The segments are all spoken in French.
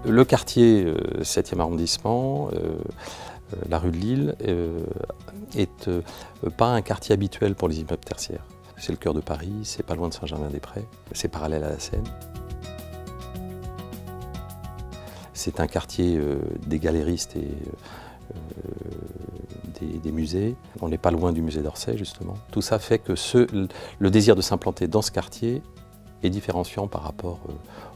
Le quartier 7e arrondissement, la rue de Lille, est pas un quartier habituel pour les immeubles tertiaires. C'est le cœur de Paris, c'est pas loin de Saint-Germain-des-Prés, c'est parallèle à la Seine. C'est un quartier des galéristes et des musées. On n'est pas loin du musée d'Orsay, justement. Tout ça fait que le désir de s'implanter dans ce quartier est différenciant par rapport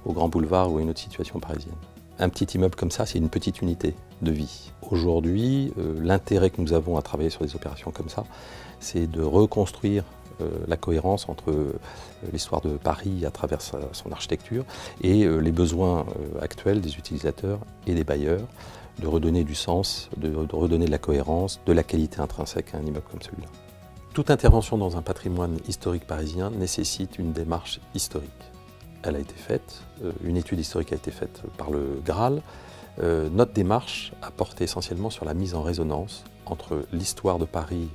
au Grand Boulevard ou à une autre situation parisienne. Un petit immeuble comme ça, c'est une petite unité de vie. Aujourd'hui, l'intérêt que nous avons à travailler sur des opérations comme ça, c'est de reconstruire la cohérence entre l'histoire de Paris à travers son architecture et les besoins actuels des utilisateurs et des bailleurs, de redonner du sens, de redonner de la cohérence, de la qualité intrinsèque à un immeuble comme celui-là. Toute intervention dans un patrimoine historique parisien nécessite une démarche historique. Elle a été faite, une étude historique a été faite par le Graal. Notre démarche a porté essentiellement sur la mise en résonance entre l'histoire de Paris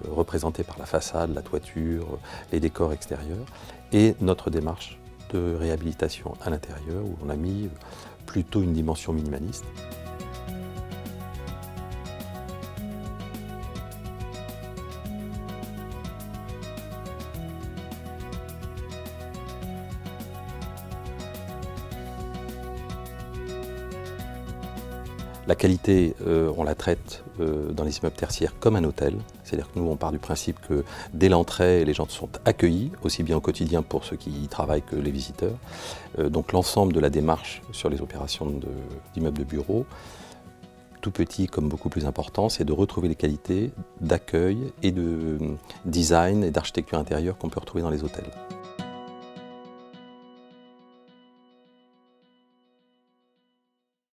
représentée par la façade, la toiture, les décors extérieurs, et notre démarche de réhabilitation à l'intérieur où on a mis plutôt une dimension minimaliste. La qualité, on la traite dans les immeubles tertiaires comme un hôtel. C'est-à-dire que nous, on part du principe que dès l'entrée, les gens sont accueillis, aussi bien au quotidien pour ceux qui y travaillent que les visiteurs. Donc l'ensemble de la démarche sur les opérations d'immeubles de bureaux, tout petit comme beaucoup plus important, c'est de retrouver les qualités d'accueil et de design et d'architecture intérieure qu'on peut retrouver dans les hôtels.